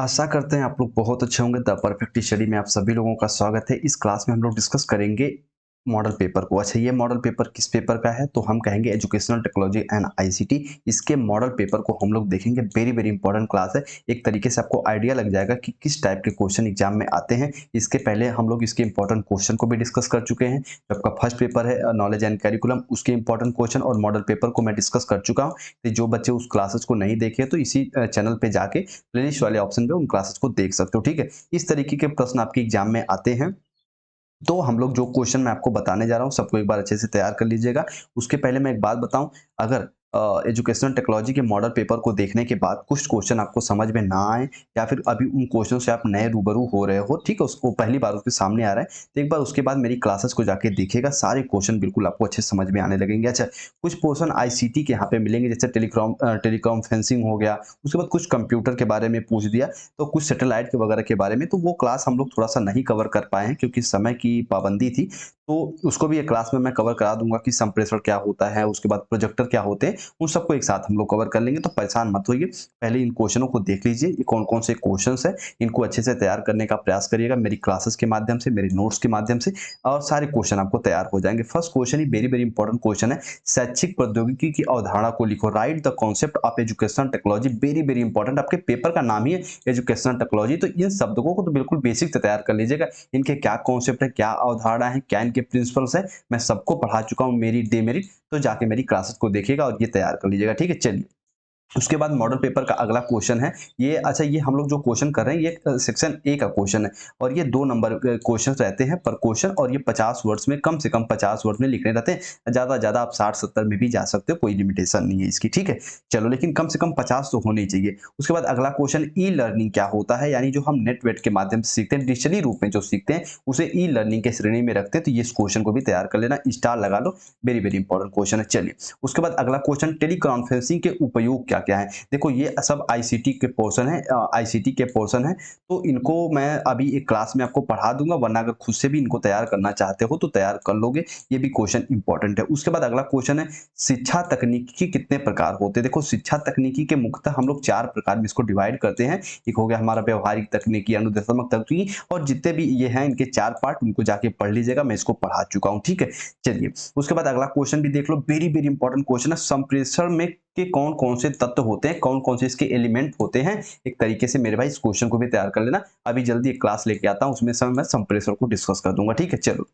आशा करते हैं आप लोग बहुत अच्छे होंगे। द परफेक्ट स्टडी में आप सभी लोगों का स्वागत है। इस क्लास में हम लोग डिस्कस करेंगे मॉडल पेपर को। अच्छा, ये मॉडल पेपर किस पेपर का है? तो हम कहेंगे एजुकेशनल टेक्नोलॉजी एंड आईसीटी। इसके मॉडल पेपर को हम लोग देखेंगे। वेरी वेरी इंपॉर्टेंट क्लास है। एक तरीके से आपको आइडिया लग जाएगा कि किस टाइप के क्वेश्चन एग्जाम में आते हैं। इसके पहले हम लोग इसके इंपॉर्टेंट क्वेश्चन को भी डिस्कस कर चुके हैं। जो आपका फर्स्ट पेपर है नॉलेज एंड करिकुलम, उसके इंपॉर्टेंट क्वेश्चन और मॉडल पेपर को मैं डिस्कस कर चुका हूँ। तो जो बच्चे उस क्लासेस को नहीं देखे तो इसी चैनल पे जाके प्लेलिस्ट वाले ऑप्शन पे उन क्लासेस को देख सकते हो। ठीक है, इस तरीके के प्रश्न आपके एग्जाम में आते हैं। तो हम लोग जो क्वेश्चन मैं आपको बताने जा रहा हूँ सबको एक बार अच्छे से तैयार कर लीजिएगा। उसके पहले मैं एक बात बताऊं, अगर एजुकेशनल टेक्नोलॉजी के मॉडल पेपर को देखने के बाद कुछ क्वेश्चन आपको समझ में ना आए या फिर अभी उन क्वेश्चन से आप नए रूबरू हो रहे हो, ठीक है, उसको पहली बार उसके सामने आ रहा है, तो एक बार उसके बाद मेरी क्लासेस को जाके देखिएगा। सारे क्वेश्चन बिल्कुल आपको अच्छे से समझ में आने लगेंगे। अच्छा, कुछ पोर्शन आईसीटी के यहाँ पे मिलेंगे, जैसे टेलीकॉम फेंसिंग हो गया। उसके बाद कुछ कंप्यूटर के बारे में पूछ दिया, तो कुछ सैटेलाइट के वगैरह के बारे में, तो वो क्लास हम लोग थोड़ा सा नहीं कवर कर पाए हैं क्योंकि समय की पाबंदी थी। तो उसको भी एक क्लास में मैं कवर करा दूंगा कि संप्रेषण क्या होता है, उसके बाद प्रोजेक्टर क्या होते हैं, उन सबको एक साथ हम लोग कवर कर लेंगे। तो परेशान मत होइए, पहले इन क्वेश्चनों को देख लीजिए, ये कौन कौन से क्वेश्चन है, इनको अच्छे से तैयार करने का प्रयास करिएगा मेरी क्लासेस के माध्यम से, मेरे नोट्स के माध्यम से, और सारे क्वेश्चन आपको तैयार हो जाएंगे। फर्स्ट क्वेश्चन ही वेरी वेरी इंपॉर्टेंट क्वेश्चन है। शैक्षिक प्रौद्योगिकी की अवधारणा को लिखो। Right the concept of educational technology. Very very important, आपके पेपर का नाम ही है एजुकेशनल टेक्नोलॉजी, तो इन शब्दों को तो बिल्कुल बेसिक से तैयार कर लीजिएगा। इनके क्या कॉन्सेप्ट है, क्या अवधारणा है, क्या इनके प्रिंसिपल्स है, मैं सबको पढ़ा चुका हूँ मेरी डेमेरिट। तो जाके मेरी क्लासेस को देखिएगा और ये तैयार कर लीजिएगा। ठीक है, चलिए। उसके बाद मॉडल पेपर का अगला क्वेश्चन है ये। अच्छा, ये हम लोग जो क्वेश्चन कर रहे हैं ये सेक्शन ए का क्वेश्चन है, और ये 2 नंबर के क्वेश्चन रहते हैं पर क्वेश्चन, और ये 50 वर्ड्स में, कम से कम 50 वर्ड में लिखने रहते हैं। ज़्यादा से ज़्यादा आप 60-70 में भी जा सकते हो, कोई लिमिटेशन नहीं है इसकी। ठीक है, चलो, लेकिन कम से कम 50 तो होने ही चाहिए। उसके बाद अगला क्वेश्चन, ई लर्निंग क्या होता है, यानी जो हम नेट वेट के माध्यम से सीखते हैं, डिजिटली रूप में जो सीखते हैं, उसे ई लर्निंग के श्रेणी में रखते हैं। तो ये इस क्वेश्चन को भी तैयार कर लेना, स्टार लगा लो। वेरी वेरी इंपॉर्टेंट क्वेश्चन है। चलिए, उसके बाद अगला क्वेश्चन, टेली कॉन्फ्रेंसिंग के उपयोग क्या क्या है। देखो, ये सब आईसीटी के पोर्शन है, आईसीटी के पोर्शन है, तो इनको मैं अभी एक क्लास में आपको पढ़ा दूंगा, वरना अगर खुद से भी इनको तैयार करना चाहते हो तो तैयार कर लोगे। ये भी क्वेश्चन इंपॉर्टेंट है। उसके बाद अगला क्वेश्चन है, शिक्षा तकनीकी के कितने प्रकार होते हैं। देखो, शिक्षा तकनीकी के मुख्यतः हम लोग 4 प्रकार में इसको डिवाइड करते हैं। एक हो गया हमारा व्यवहारिक तकनीकी, अनुदेशात्मक तकनीकी, और जितने भी ये हैं इनके 4 पार्ट, उनको जाके पढ़ लीजिएगा, मैं इसको पढ़ा चुका हूँ। ठीक है, चलिए। उसके बाद अगला क्वेश्चन भी देख लो, वेरी वेरी इंपॉर्टेंट क्वेश्चन है। संप्रेषण में के कौन कौन से तत्व होते हैं, कौन कौन से इसके एलिमेंट होते हैं। एक तरीके से मेरे भाई इस क्वेश्चन को भी तैयार कर लेना। अभी जल्दी एक क्लास लेके आता हूं, उसमें समय मैं संप्रेषण को डिस्कस कर दूंगा। ठीक है, चलो।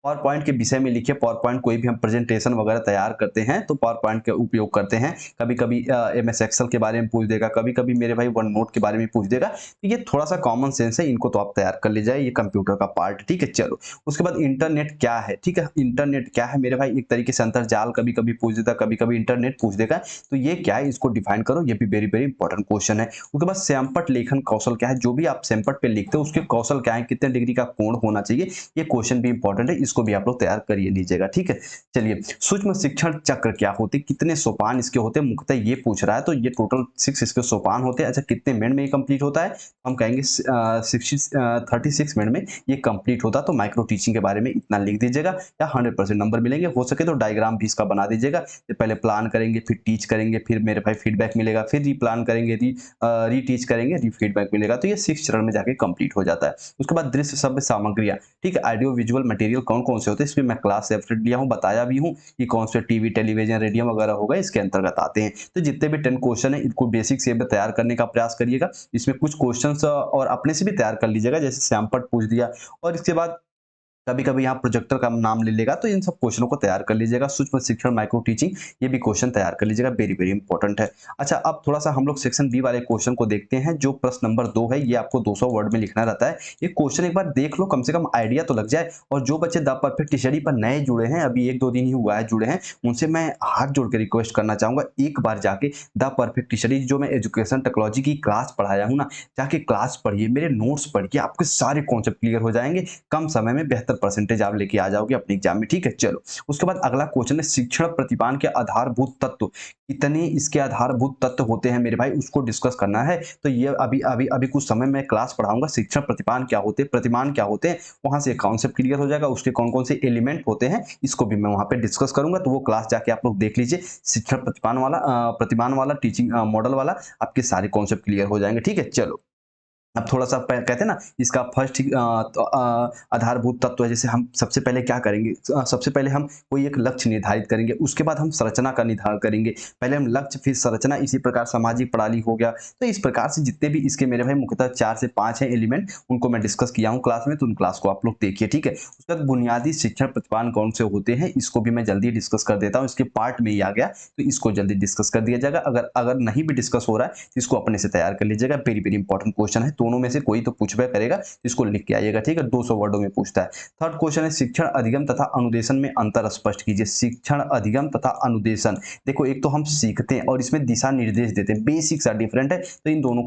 पावर पॉइंट के विषय में लिखिए। पावर पॉइंट कोई भी हम प्रेजेंटेशन वगैरह तैयार करते हैं तो पावर पॉइंट का उपयोग करते हैं। कभी कभी एमएस एक्सेल के बारे में पूछ देगा, कभी कभी मेरे भाई वन नोट के बारे में पूछ देगा। तो ये थोड़ा सा कॉमन सेंस है, इनको तो आप तैयार कर लीजिए, ये कंप्यूटर का पार्ट। ठीक है, चलो। उसके बाद इंटरनेट क्या है। ठीक है, इंटरनेट क्या है मेरे भाई, एक तरीके से अंतरजाल कभी कभी पूछ देता, कभी कभी इंटरनेट पूछ देगा। तो ये क्या है, इसको डिफाइन करो, ये भी वेरी वेरी इंपॉर्टेंट क्वेश्चन है। उसके बाद सैंपट लेखन कौशल क्या है, जो भी आप सैंपट पे लिखते हो उसके कौशल क्या है, कितने डिग्री का कोण होना चाहिए, ये क्वेश्चन भी इंपॉर्टेंट है, इसको भी आप लोग तैयार करिए लीजिएगा। ठीक है, चलिए। सूक्ष्म शिक्षण चक्र क्या होते, कितने सोपान इसके होते हैं, मुख्यतः ये पूछ रहा है। तो ये टोटल 6 इसके सोपान होते हैं। अच्छा, कितने मिनट में ये कंप्लीट होता है, हम कहेंगे 36 मिनट में ये कंप्लीट होता है। तो माइक्रो टीचिंग के बारे में इतना लिख दीजिएगा, या 100% नंबर मिलेंगे। हो सके तो डायग्राम भी इसका बना दीजिएगा। पहले प्लान करेंगे, फिर टीच करेंगे, फिर मेरे भाई फीडबैक मिलेगा, फिर रीप्लान करेंगे, रीटीच करेंगे, फीडबैक मिलेगा। तो ये 6 चरण में जाके कंप्लीट हो जाता है। उसके बाद दृश्य शब्द सामग्रियां, ठीक है, ऑडियो विजुअल मटेरियल कौन कौन से होते हैं, इसमें मैं क्लास सेपरेट लिया हूं, बताया भी हूं कि कौन से टीवी टेलीविजन रेडियो वगैरह होगा इसके अंतर्गत आते हैं। तो जितने भी 10 क्वेश्चन है इनको बेसिक से तैयार करने का प्रयास करिएगा। इसमें कुछ क्वेश्चंस और अपने से भी तैयार कर लीजिएगा, जैसे सैंपल पूछ दिया, और इसके बाद कभी कभी यहाँ प्रोजेक्टर का नाम ले लेगा, तो इन सब क्वेश्चनों को तैयार कर लीजिएगा। सूक्ष्म शिक्षण माइक्रो टीचिंग, ये भी क्वेश्चन तैयार कर लीजिएगा, वेरी वेरी इंपॉर्टेंट है। अच्छा, अब थोड़ा सा हम लोग सेक्शन बी वाले क्वेश्चन को देखते हैं। जो प्रश्न नंबर 2 है, ये आपको 200 वर्ड में लिखना रहता है। ये क्वेश्चन एक बार देख लो, कम से कम आइडिया तो लग जाए। और जो बच्चे द परफेक्ट स्टडी पर नए जुड़े हैं, अभी 1-2 दिन ही हुआ है जुड़े हैं, उनसे मैं हाथ जोड़ के रिक्वेस्ट करना चाहूंगा, एक बार जाके द परफेक्ट स्टडी, जो मैं एजुकेशन टेक्नोलॉजी की क्लास पढ़ाया हूँ ना, जाके क्लास पढ़िए, मेरे नोट्स पढ़िए, आपके सारे कॉन्सेप्ट क्लियर हो जाएंगे। कम समय में बेहतर परसेंटेज आप लेके आ जाओगे अपने एग्जाम में। ठीक है, चलो। उसके बाद अगला क्वेश्चन है, शिक्षण प्रतिपादन के आधारभूत तत्व, कितने इसके आधारभूत तत्व होते हैं मेरे भाई, उसको डिस्कस करना है। तो ये अभी अभी अभी कुछ समय में क्लास पढ़ाऊंगा, शिक्षण प्रतिपादन क्या होते हैं, प्रतिमान क्या होते हैं, वहां से कॉन्सेप्ट क्लियर हो जाएगा। उसके कौन कौन से एलिमेंट होते हैं, इसको भी मैं वहां पे डिस्कस करूंगा। तो वो क्लास जाके आप लोग देख लीजिए। शिक्षण प्रतिपादन वाला टीचिंग मॉडल वाला, आपके सारे कॉन्सेप्ट क्लियर हो जाएंगे। ठीक है, चलो। अब थोड़ा-सा कहते हैं ना, इसका फर्स्ट आधारभूत तत्व है, जैसे हम सबसे पहले क्या करेंगे, सबसे पहले हम कोई एक लक्ष्य निर्धारित करेंगे, उसके बाद हम संरचना का निर्धारण करेंगे। पहले हम लक्ष्य फिर संरचना, इसी प्रकार सामाजिक प्रणाली हो गया। तो इस प्रकार से जितने भी इसके मेरे भाई मुख्यतः 4 से 5 हैं एलिमेंट, उनको मैं डिस्कस किया हूँ क्लास में, तो उन क्लास को आप लोग देखिए, ठीक है? उसके बाद बुनियादी शिक्षण प्रतिपादन कौन से होते हैं, इसको भी मैं जल्दी डिस्कस कर देता हूँ। इसके पार्ट में ही आ गया, तो इसको जल्दी डिस्कस कर दिया जाएगा। अगर अगर नहीं भी डिस्कस हो रहा है, तो इसको अपने से तैयार कर लीजिएगा। वेरी वेरी इंपॉर्टेंट क्वेश्चन है, दोनों में से कोई तो पूछबे करेगा, इसको लिख के आइएगा, ठीक है? 200 वर्डों में पूछता है। थर्ड क्वेश्चन है, शिक्षण अधिगम तथा अनुदेशन में अंतर स्पष्ट कीजिए। शिक्षण अधिगम तथा अनुदेशन, देखो एक तो हम सीखते हैं और इसमें दिशा निर्देश देते हैं, बेसिक्स आर डिफरेंट है। तो इन दोनों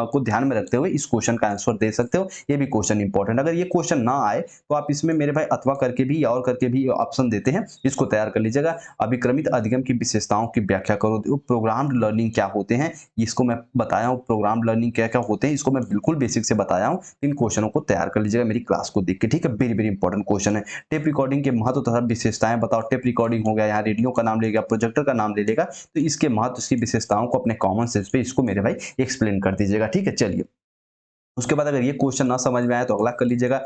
को ध्यान में रखते हुए इस क्वेश्चन का आंसर दे सकते हो। ये भी क्वेश्चन इंपॉर्टेंट, अगर ये क्वेश्चन ना आए तो आप इसमें मेरे भाई अथवा करके भी या और करके भी ऑप्शन देते हैं, इसको तैयार कर लीजिएगा। अभिक्रमित अधिगम की विशेषताओं की व्याख्या करो। प्रोग्राम्ड लर्निंग क्या होते हैं, इसको मैं बताया हूँ। प्रोग्राम लर्निंग क्या क्या होते हैं, इसको मैं बिल्कुल बेसिक से बताया हूँ। इन क्वेश्चनों को तैयार कर लीजिएगा मेरी क्लास को देख के, ठीक है? वेरी वेरी इंपॉर्टेंट क्वेश्चन है। टेप रिकॉर्डिंग के महत्व तथा विशेषताएं बताओ। टेप रिकॉर्डिंग हो गया, यहाँ रेडियो का नाम लेगा, प्रोजेक्टर का नाम ले लेगा, तो इसके महत्व, इसकी विशेषताओं को अपने कॉमन सेंस पे इसको मेरे भाई एक्सप्लेन कर दीजिएगा, ठीक है? चलिए, उसके बाद अगर ये क्वेश्चन ना समझ में आए तो अगला कर लीजिएगा,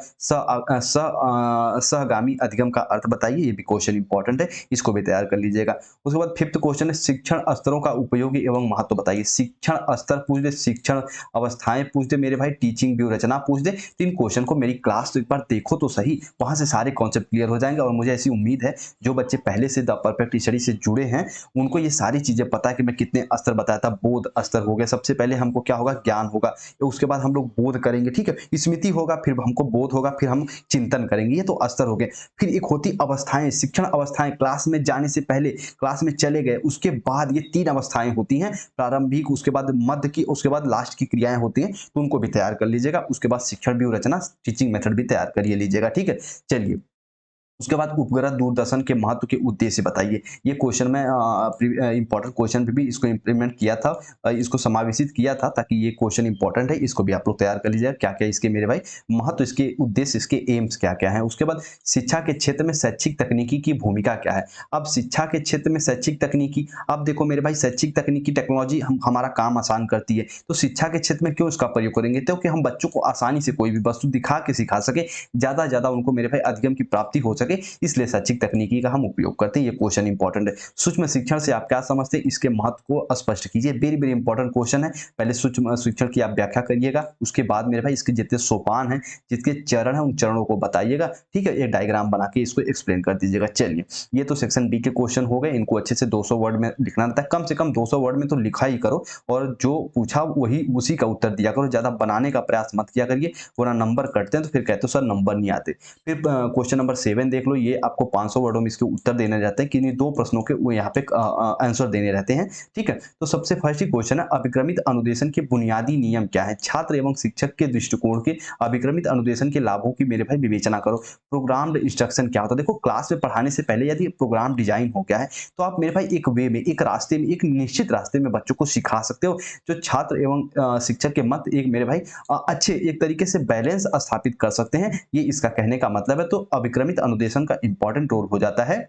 सहगामी अधिगम का अर्थ बताइए। ये भी क्वेश्चन इंपॉर्टेंट है, इसको भी तैयार कर लीजिएगा। उसके बाद फिफ्थ क्वेश्चन है, शिक्षण स्तरों का उपयोग एवं महत्व बताइए। शिक्षण स्तर पूछ दे, शिक्षण अवस्थाएं पूछ दे मेरे भाई, टीचिंग व्यू रचना पूछ दे, तो इन क्वेश्चन को मेरी क्लास तो एक बार देखो तो सही, वहां से सारे कॉन्सेप्ट क्लियर हो जाएंगे। और मुझे ऐसी उम्मीद है जो बच्चे पहले से द परफेक्ट स्टडी से जुड़े हैं, उनको ये सारी चीजें पता है कि मैं कितने स्तर बताया था। बोध स्तर हो गया, सबसे पहले हमको क्या होगा, ज्ञान होगा, उसके बाद हम लोग बोध करेंगे, ठीक है? स्मृति होगा, फिर हमको बोध होगा, फिर हम चिंतन करेंगे, ये तो स्तर हो गए। फिर एक होती अवस्थाएं, शिक्षण अवस्थाएं, क्लास में जाने से पहले, क्लास में चले गए उसके बाद, ये 3 अवस्थाएं होती हैं, प्रारंभिक, उसके बाद मध्य की, उसके बाद लास्ट की क्रियाएं होती हैं, तो उनको भी तैयार कर लीजिएगा। उसके बाद शिक्षण व्यू रचना, टीचिंग मेथड भी तैयार करिए लीजिएगा, ठीक है? चलिए, उसके बाद उपग्रह दूरदर्शन के महत्व के उद्देश्य बताइए। ये क्वेश्चन में इंपॉर्टेंट क्वेश्चन पे भी इसको इंप्लीमेंट किया था, इसको समावेशित किया था, ताकि ये क्वेश्चन इंपॉर्टेंट है, इसको भी आप लोग तैयार कर लीजिएगा। क्या क्या इसके मेरे भाई महत्व, इसके उद्देश्य, इसके एम्स क्या क्या है। उसके बाद शिक्षा के क्षेत्र में शैक्षिक तकनीकी की भूमिका क्या है। अब शिक्षा के क्षेत्र में शैक्षिक तकनीकी, अब देखो मेरे भाई, शैक्षिक तकनीकी टेक्नोलॉजी हमारा काम आसान करती है, तो शिक्षा के क्षेत्र में क्यों इसका प्रयोग करेंगे, तो कि हम बच्चों को आसानी से कोई भी वस्तु दिखा के सिखा सके, ज्यादा ज्यादा उनको मेरे भाई अधिगम की प्राप्ति हो सके, इसलिए शैक्षिक तकनीकी का हम उपयोग करते हैं। ये क्वेश्चन इंपॉर्टेंट है। सूक्ष्म शिक्षण से आप क्या समझते हैं, इसके महत्व को स्पष्ट कीजिए। वेरी वेरी इंपॉर्टेंट क्वेश्चन है। पहले सूक्ष्म शिक्षण की आप व्याख्या करिएगा, उसके बाद मेरे भाई इसके जितने सोपान हैं, जितने चरण हैं, उन चरणों को बताइएगा, ठीक है? एक डायग्राम बना के इसको एक्सप्लेन कर दीजिएगा। चलिए, ये तो सेक्शन बी के क्वेश्चन हो गए, इनको अच्छे से 200 वर्ड में लिखना रहता है, कम से कम 200 वर्ड में तो लिखा ही करो, और जो पूछा वही उसी का उत्तर दिया करो, ज्यादा बनाने का प्रयास मत किया करिए, वरना नंबर कटते हैं तो फिर कहते हो सर नंबर नहीं आते। फिर क्वेश्चन नंबर 7 देख लो, ये आपको 500 वर्डों में इसके उत्तर देने रहते हैं, किन्हीं 2 प्रश्नों के वो यहाँ पे आंसर देने रहते हैं, ठीक है? तो सबसे फर्स्ट ही क्वेश्चन है, अभिक्रमित अनुदेशन के बुनियादी नियम क्या है। छात्र एवं शिक्षक के दृष्टिकोण के अभिक्रमित अनुदेशन के लाभों की मेरे भाई विवेचना करो। प्रोग्राम्ड इंस्ट्रक्शन क्या होता है, देखो क्लास में पढ़ाने से पहले यदि प्रोग्राम डिजाइन हो गया है, तो आप मेरे भाई एक वे में, एक रास्ते में, एक निश्चित रास्ते में बच्चों को सिखा सकते हो, जो छात्र एवं शिक्षक के मत एक मेरे भाई अच्छे एक तरीके से बैलेंस स्थापित कर सकते हैं, ये इसका कहने का मतलब है। तो अभिक्रमित अनुदेशन का इंपॉर्टेंट रोल हो जाता है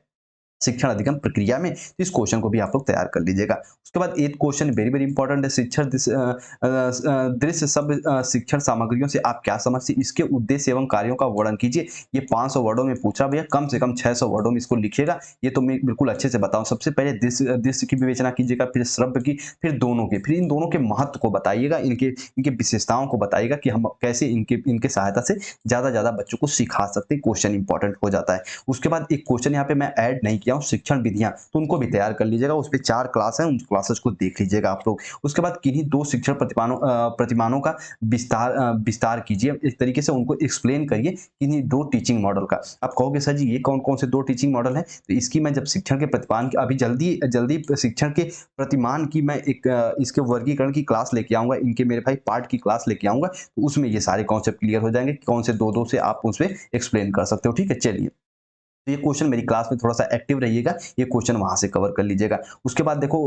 शिक्षण अधिगम प्रक्रिया में, तो इस क्वेश्चन को भी आप लोग तैयार कर लीजिएगा। उसके बाद 8th question very very important है, शिक्षण दृश्य सब शिक्षण सामग्रियों से आप क्या समझते हैं, इसके उद्देश्य एवं कार्यों का वर्णन कीजिए। ये 500 वर्डों में पूछा भैया, कम से कम 600 वर्डों में इसको लिखिएगा। ये तो मैं बिल्कुल अच्छे से बताऊं, सबसे पहले दृश्य की विवेचना कीजिएगा, फिर श्रव्य की, फिर दोनों की, फिर इन दोनों के महत्व को बताइएगा, इनके इनके विशेषताओं को बताइएगा कि हम कैसे इनके सहायता से ज्यादा बच्चों को सिखा सकते हैं। क्वेश्चन इंपॉर्टेंट हो जाता है। उसके बाद एक क्वेश्चन यहाँ पे मैं ऐड नहीं किया हूँ, शिक्षण विधियां, तो उनको भी तैयार कर लीजिएगा। उस पे 4 क्लास हैं, उन क्लासेस को देख लीजिएगा आप लोग। उसके बाद किन्हीं 2 शिक्षण प्रतिमानों का विस्तार कीजिए, एक तरीके से उनको एक्सप्लेन करिए, किन्हीं 2 टीचिंग मॉडल का। आप कहोगे सर जी ये कौन-कौन से 2 टीचिंग मॉडल हैं, तो इसकी मैं जब शिक्षण के प्रतिमान अभी जल्दी शिक्षण के प्रतिमान की मैं एक इसके वर्गीकरण की क्लास लेके आऊंगा, इनके मेरे भाई पार्ट की क्लास लेके आऊंगा, तो उसमें ये सारे कॉन्सेप्ट क्लियर हो जाएंगे, कौन से 2-2 से आप उसमें एक्सप्लेन कर सकते हो, ठीक है? चलिए, तो ये क्वेश्चन मेरी क्लास में थोड़ा-सा एक्टिव रहिएगा, ये क्वेश्चन वहाँ से कवर कर लीजिएगा। उसके बाद देखो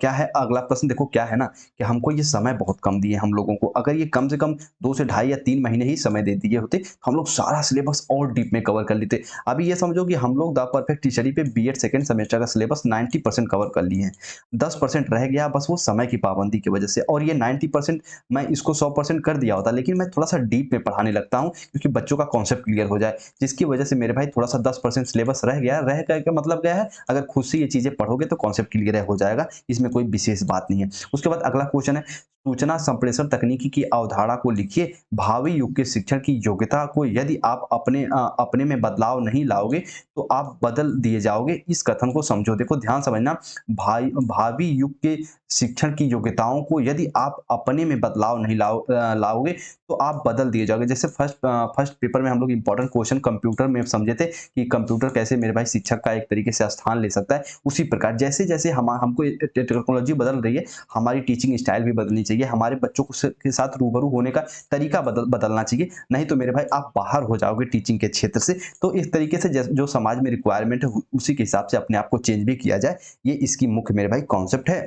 क्या है अगला प्रश्न देखो क्या है ना कि हमको ये समय बहुत कम दिए हम लोगों को। अगर ये कम से कम 2 से ढाई या 3 महीने ही समय दे दिए होते, तो हम लोग सारा सिलेबस और डीप में कवर कर लेते। अभी ये समझो कि हम लोग द परफेक्ट टीचरी पे बीएड सेकंड सेमेस्टर का सिलेबस 90% कवर कर लिए हैं। 10% रह गया बस वो समय की पाबंदी की वजह से और ये 90% मैं इसको 100% कर दिया होता, लेकिन मैं थोड़ा-सा डीप में पढ़ाने लगता हूँ क्योंकि बच्चों का कॉन्सेप्ट क्लियर हो जाए। जिसकी वजह से मेरे भाई थोड़ा-सा 10% सिलेबस रह गया, रह गए का मतलब क्या है, अगर खुद से ये चीज़ें पढ़ोगे तो कॉन्सेप्ट क्लियर हो जाएगा, इसमें कोई विशेष बात नहीं है। उसके बाद अगला क्वेश्चन है, सूचना संप्रेषण तकनीकी की अवधारणा को लिखिए, भावी युग के शिक्षण की योग्यता को यदि आप अपने में बदलाव नहीं लाओगे, तो आप बदल दिए जाओगे, इस कथन को समझो। देखो ध्यान समझना, भावी युग के शिक्षण की योग्यताओं को यदि आप अपने में बदलाव नहीं लाओगे, तो आप बदल दिए जाओगे। जैसे फर्स्ट पेपर में हम लोग इंपॉर्टेंट क्वेश्चन कंप्यूटर में समझे थे कि कंप्यूटर कैसे मेरे भाई शिक्षक का एक तरीके से स्थान ले सकता है। उसी प्रकार जैसे-जैसे हमको टेक्नोलॉजी बदल रही है, हमारी टीचिंग स्टाइल भी बदलनी चाहिए, हमारे बच्चों को के साथ रूबरू होने का तरीका बदलना चाहिए। नहीं तो मेरे भाई आप बाहर हो जाओगे टीचिंग के क्षेत्र से। तो इस तरीके से जो समाज में रिक्वायरमेंट है उसी के हिसाब से अपने आप को चेंज भी किया जाए। ये इसकी मुख्य मेरे भाई कॉन्सेप्ट है।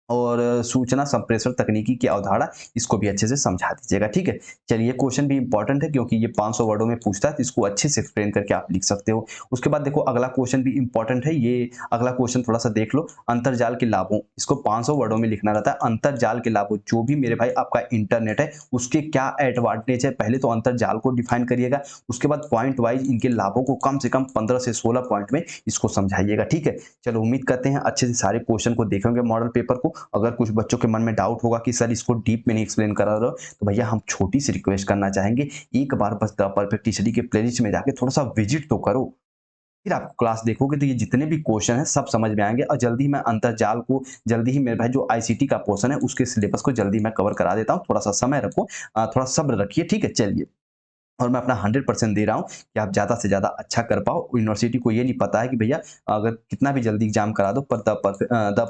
और सूचना संप्रेषण तकनीकी की अवधारणा इसको भी अच्छे से समझा दीजिएगा, ठीक है? चलिए क्वेश्चन भी इंपॉर्टेंट है क्योंकि ये 500 वर्डों में पूछता है तो इसको अच्छे से एक्सप्लेन करके आप लिख सकते हो। उसके बाद देखो अगला क्वेश्चन भी इंपॉर्टेंट है, ये अगला क्वेश्चन थोड़ा-सा देख लो, अंतर्जाल के लाभों, इसको 500 वर्डों में लिखना रहता है। अंतर्जाल के लाभों, जो भी मेरे भाई आपका इंटरनेट है, उसके क्या एडवांटेज है, पहले तो अंतर्जाल को डिफाइन करिएगा, उसके बाद पॉइंट वाइज़ इनके लाभों को कम से कम 15 से 16 पॉइंट में इसको समझाइएगा, ठीक है? चलो उम्मीद करते हैं अच्छे से सारे क्वेश्चन को देखेंगे मॉडल पेपर को। अगर कुछ बच्चों के मन में डाउट होगा कि सर इसको डीप में नहीं एक्सप्लेन करा रहे हो, तो भैया हम छोटी सी रिक्वेस्ट करना चाहेंगे, एक बार बस द परफेक्ट टीचरी के प्लेलिस्ट में जाके थोड़ा-सा विजिट तो करो। फिर आप क्लास देखोगे तो ये जितने भी क्वेश्चन हैं सब समझ में आएँगे और जल्दी ही मैं अंतर्जाल को जल्दी ही मेरे भाई जो आईसीटी का पोर्शन है उसके सिलेबस को जल्दी मैं कवर करा देता हूँ। थोड़ा-सा समय रखो, थोड़ा सब्र रखिए, ठीक है? चलिए। और मैं अपना 100% दे रहा हूँ कि आप ज़्यादा से ज़्यादा अच्छा कर पाओ। यूनिवर्सिटी को ये नहीं पता है कि भैया अगर कितना भी जल्दी एग्ज़ाम करा दो पर द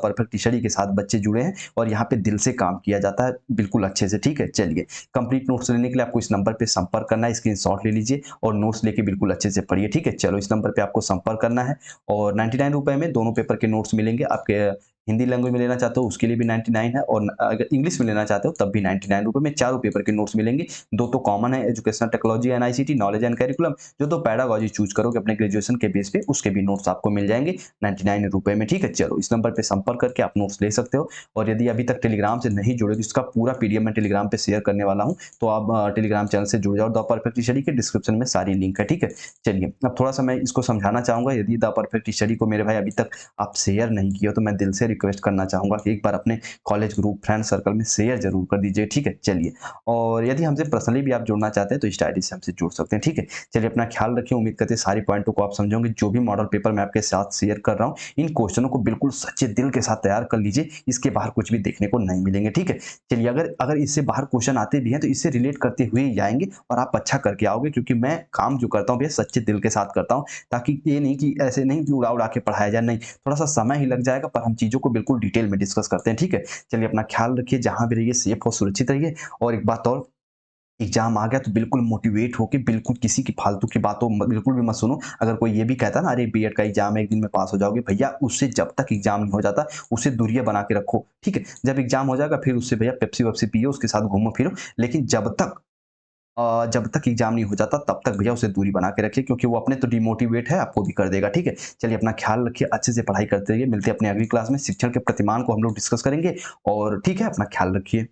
परफेक्ट टीचरी के साथ बच्चे जुड़े हैं और यहाँ पे दिल से काम किया जाता है बिल्कुल अच्छे से, ठीक है? चलिए, कंप्लीट नोट्स लेने के लिए आपको इस नंबर पे संपर्क करना है, स्क्रीनशॉट ले लीजिए और नोट्स लेके बिल्कुल अच्छे से पढ़िए, ठीक है? चलो इस नंबर पे आपको संपर्क करना है और ₹99 में दोनों पेपर के नोट्स मिलेंगे। आपके हिंदी लैंग्वेज में लेना चाहते हो उसके लिए भी 99 है और अगर इंग्लिश में लेना चाहते हो तब भी ₹99 में चारों पेपर के नोट्स मिलेंगे। 2 तो कॉमन है, educational technology and ICT, knowledge and curriculum. जो 2 पैडागॉजी चूज़ करोगे अपने ग्रेजुएशन के बेस पे उसके भी नोट्स आपको मिल जाएँगे ₹99 में, ठीक है? चलो इस नंबर पे संपर्क करके आप नोट्स ले सकते हो और यदि अभी तक टेलीग्राम से नहीं जुड़े तो इसका पूरा पीडीएफ मैं टेलीग्राम पे शेयर करने वाला हूँ। तो आप टेलीग्राम चैनल से जुड़ जाओ, द परफेक्ट टीचरी के डिस्क्रिप्शन में सारी लिंक है, ठीक है? चलिए, अब थोड़ा-सा मैं इसको समझाना चाहूँगा, यदि द परफेक्ट टीचरी को मेरे भाई अभी तक आप शेयर नहीं किए हो तो मैं दिल से रिक्वेस्ट करना चाहूँगा कि एक बार अपने कॉलेज ग्रुप, फ्रेंड सर्कल में शेयर ज़रूर कर दीजिए, ठीक है? चलिए, और यदि हमसे पर्सनली भी आप जुड़ना चाहते हैं तो इस आईडी से हमसे जुड़ सकते हैं, ठीक है? चलिए अपना ख्याल रखिए, उम्मीद करते हैं सारी पॉइंटों को आप समझोगे। जो भी मॉडल पेपर मैं आपके साथ शेयर कर रहा हूँ, इन क्वेश्चनों को बिल्कुल सच्चे दिल के साथ तैयार कर लीजिए, इसके बाहर कुछ भी देखने को नहीं मिलेंगे, ठीक है? चलिए अगर अगर इससे बाहर क्वेश्चन आते भी हैं तो इससे रिलेट करते हुए ही आएँगे और आप अच्छा करके आओगे क्योंकि मैं काम जो करता हूँ भैया सच्चे दिल के साथ करता हूँ, ताकि ये नहीं कि ऐसे नहीं कि उड़ा-उड़ा के पढ़ाया जाए, नहीं, थोड़ा-सा समय ही लग जाएगा पर हम चीज़ों को बिल्कुल डिटेल में डिस्कस करते हैं, ठीक है? चलिए अपना ख्याल रखिए, जहाँ भी रहिए सेफ और सुरक्षित रहिए और एक बात और, एग्ज़ाम आ गया तो बिल्कुल मोटिवेट होके बिल्कुल किसी की फालतू की बातों बिल्कुल भी मत सुनो। अगर कोई ये भी कहता है ना, अरे बीएड का एग्ज़ाम है, 1 दिन में पास हो जाओगे, भैया उससे जब तक एग्ज़ाम नहीं हो जाता, उससे दूरियाँ बना के रखो, ठीक है? जब एग्ज़ाम हो जाएगा फिर उससे भैया पेप्सी-वेप्सी पियो, उसके साथ घूमो-फिरो, लेकिन जब तक एग्ज़ाम नहीं हो जाता तब तक भैया उसे दूरी बना के रखिए क्योंकि वो अपने तो डिमोटिवेट है, आपको भी कर देगा, ठीक है? चलिए अपना ख्याल रखिए, अच्छे से पढ़ाई करते रहिए, मिलते हैं अपनी अगली क्लास में, शिक्षण के प्रतिमान को हम लोग डिस्कस करेंगे और ठीक है, अपना ख्याल रखिए।